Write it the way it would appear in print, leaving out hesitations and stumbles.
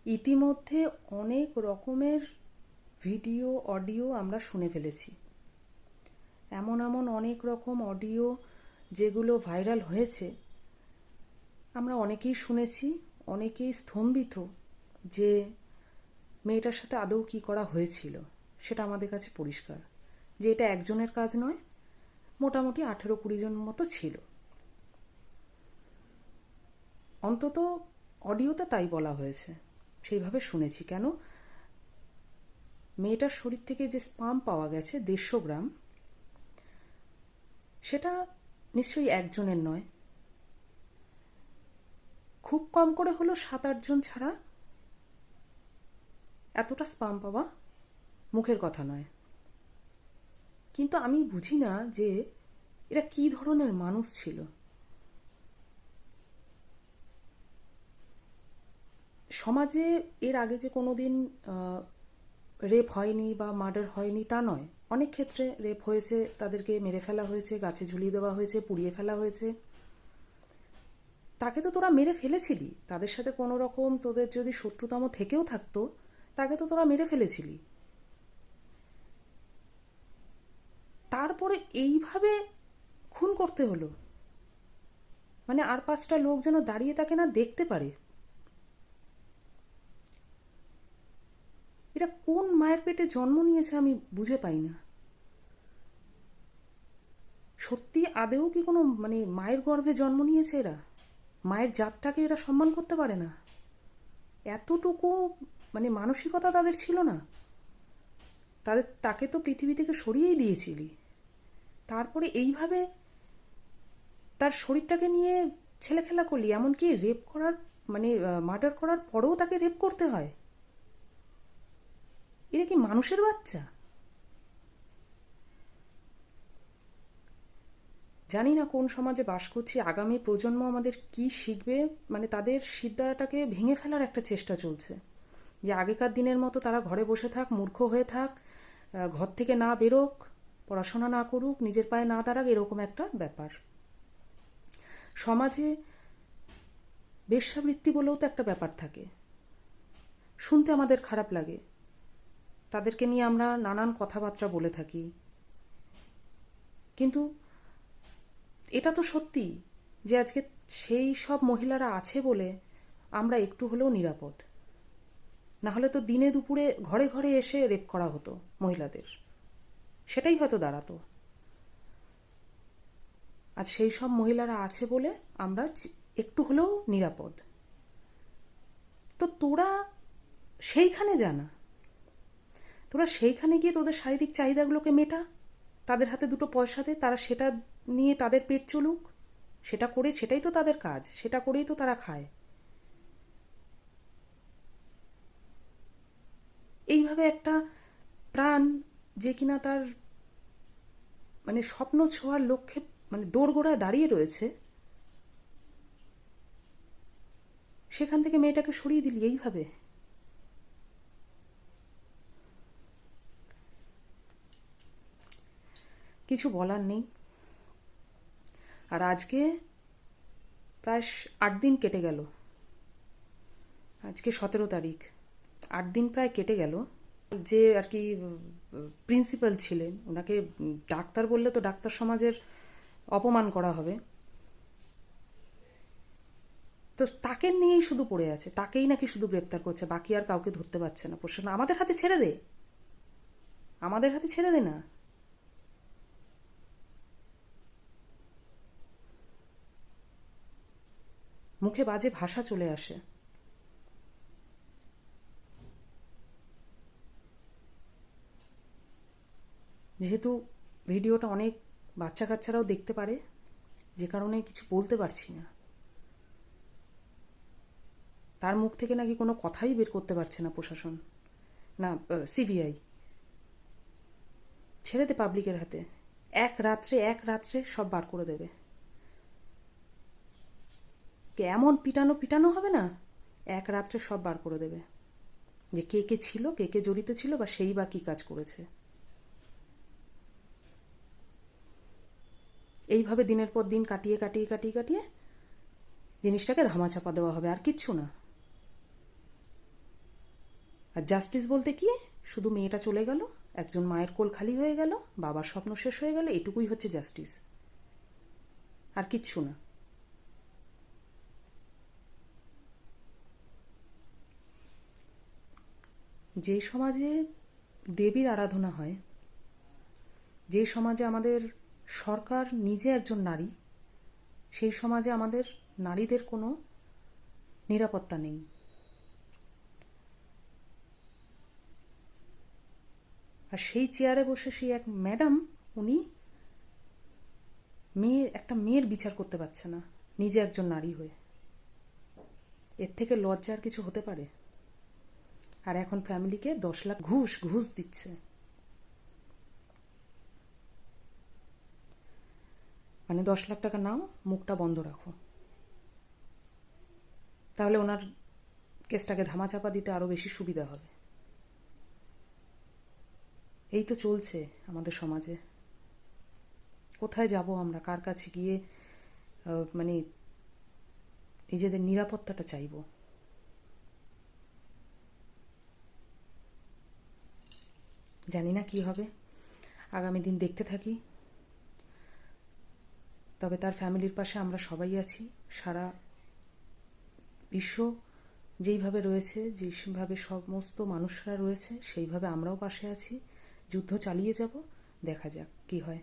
ইতিমধ্যে অনেক রকমের ভিডিও অডিও আমরা শুনে ফেলেছি। এমন এমন অনেক রকম অডিও যেগুলো ভাইরাল হয়েছে, আমরা অনেকেই শুনেছি, অনেকেই স্তম্ভিত যে মেয়েটার সাথে আদৌ কী করা হয়েছিল সেটা আমাদের কাছে পরিষ্কার যে এটা একজনের কাজ নয়, মোটামুটি 18-20 জন মতো ছিল। অন্তত অডিওতে তাই বলা হয়েছে, সেইভাবে শুনেছি। কেন, মেয়েটার শরীর থেকে যে স্পাম পাওয়া গেছে 150 গ্রাম, সেটা নিশ্চয়ই একজনের নয়, খুব কম করে হলো 7-8 জন ছাড়া এতটা স্পাম পাওয়া মুখের কথা নয়। কিন্তু আমি বুঝি না যে এরা কী ধরনের মানুষ ছিল। সমাজে এর আগে যে কোনো দিন রেপ হয়নি বা মার্ডার হয়নি তা নয়, অনেক ক্ষেত্রে রেপ হয়েছে, তাদেরকে মেরে ফেলা হয়েছে, গাছে ঝুলিয়ে দেওয়া হয়েছে, পুড়িয়ে ফেলা হয়েছে। তাকে তো তোরা মেরে ফেলেছিলি, তাদের সাথে কোনো রকম তোদের যদি শত্রুতাম থেকেও থাকতো, তাকে তো তোরা মেরে ফেলেছিলি। তারপরে এইভাবে খুন করতে হলো, মানে আর 5টা লোক যেন দাঁড়িয়ে তাকে না দেখতে পারে। এরা কোন মায়ের পেটে জন্ম নিয়েছে আমি বুঝে পাই না। সত্যি আদেও কি কোনো মানে মায়ের গর্ভে জন্ম নিয়েছে এরা? মায়ের জাতটাকে এরা সম্মান করতে পারে না? এতটুকু মানে মানসিকতা তাদের ছিল না? তাকে তো পৃথিবী থেকে সরিয়েই দিয়েছিলি, তারপরে এইভাবে তার শরীরটাকে নিয়ে ছেলেখেলা করলি। এমনকি রেপ করার মানে মার্ডার করার পরেও তাকে রেপ করতে হয়। এরা কি মানুষের বাচ্চা? জানি না কোন সমাজে বাস করছি, আগামী প্রজন্ম আমাদের কি শিখবে। মানে তাদের সিদ্ধাটাকে ভেঙে ফেলার একটা চেষ্টা চলছে, যে আগেকার দিনের মতো তারা ঘরে বসে থাক, মূর্খ হয়ে থাক, ঘর থেকে না বেরোক, পড়াশোনা না করুক, নিজের পায়ে না দাঁড়াক, এরকম একটা ব্যাপার। সমাজে বেশ্যাবৃত্তি বলেও তো একটা ব্যাপার থাকে, শুনতে আমাদের খারাপ লাগে, তাদেরকে নিয়ে আমরা নানান কথাবার্তা বলে থাকি, কিন্তু এটা তো সত্যি যে আজকে সেই সব মহিলারা আছে বলে আমরা একটু হলেও নিরাপদ। না হলে তো দিনে দুপুরে ঘরে ঘরে এসে রেপ করা হতো মহিলাদের, সেটাই হয়তো দাঁড়াতো। আজ সেই সব মহিলারা আছে বলে আমরা একটু হলেও নিরাপদ। তো তোরা সেইখানে জানা, তোরা সেইখানে গিয়ে তোদের শারীরিক চাহিদাগুলোকে মেটা, তাদের হাতে দুটো পয়সা দে, তারা সেটা নিয়ে তাদের পেট চলুক, সেটা করে, সেটাই তো তাদের কাজ, সেটা করেই তো তারা খায়। এইভাবে একটা প্রাণ যে কিনা তার মানে স্বপ্ন ছোঁয়ার লক্ষ্যে মানে দোরগোড়ায় দাঁড়িয়ে রয়েছে, সেখান থেকে মেয়েটাকে সরিয়ে দিলি এইভাবে। কিছু বলার নেই। আর আজকে প্রায় 8 দিন কেটে গেল, আজকে 17 তারিখ, 8 দিন প্রায় কেটে গেল। যে আর কি প্রিন্সিপাল ছিলেন, ওনাকে ডাক্তার বললে তো ডাক্তার সমাজের অপমান করা হবে, তো তাকে নিয়েই শুধু পড়ে আছে, তাকেই নাকি শুধু গ্রেপ্তার করছে, বাকি আর কাউকে ধরতে পারছে না। প্রশ্ন, আমাদের হাতে ছেড়ে দে, আমাদের হাতে ছেড়ে দে না। মুখে বাজে ভাষা চলে আসে। যেহেতু ভিডিওটা অনেক বাচ্চা কাচ্চারাও দেখতে পারে, যে কারণে কিছু বলতে পারছি না। তার মুখ থেকে নাকি কোনো কথাই বের করতে পারছে না প্রশাসন, না সিবিআই। ছেড়ে দে পাবলিকের হাতে, এক রাত্রে সব বার করে দেবে। এমন পিটানো পিটানো হবে না, এক রাত্রে সব বার করে দেবে, যে কে কে ছিল, কে কে জড়িত ছিল, বা সেই বা কি কাজ করেছে। এইভাবে দিনের পর দিন কাটিয়ে কাটিয়ে কাটিয়ে কাটিয়ে জিনিসটাকে ধামাচাপা দেওয়া হবে, আর কিচ্ছু না। আর জাস্টিস বলতে কি, শুধু মেয়েটা চলে গেল, একজন মায়ের কোল খালি হয়ে গেল, বাবার স্বপ্ন শেষ হয়ে গেল, এটুকুই হচ্ছে জাস্টিস, আর কিচ্ছু না। যে সমাজে দেবীর আরাধনা হয়, যে সমাজে আমাদের সরকার নিজে একজন নারী, সেই সমাজে আমাদের নারীদের কোনো নিরাপত্তা নেই। আর সেই চেয়ারে বসে সেই এক ম্যাডাম, উনি একটা মেয়ের বিচার করতে পারছে না, নিজে একজন নারী হয়ে। এর থেকে লজ্জার কিছু হতে পারে? আর এখন ফ্যামিলিকে 10 লাখ ঘুষ দিচ্ছে। মানে 10 লাখ টাকা নাও, মুখটা বন্ধ রাখো, তাহলে ওনার কেসটাকে ধামাচাপা দিতে আরো বেশি সুবিধা হবে। এই তো চলছে আমাদের সমাজে। কোথায় যাব আমরা? কার কাছে গিয়ে মানে নিজেদের নিরাপত্তাটা চাইব? জানি না কি হবে, আগামী দিন দেখতে থাকি। তবে তার ফ্যামিলির পাশে আমরা সবাই আছি। সারা বিশ্ব যেইভাবে রয়েছে, যেভাবে সমস্ত মানুষরা রয়েছে, সেইভাবে আমরাও পাশে আছি। যুদ্ধ চালিয়ে যাব, দেখা যাক কি হয়।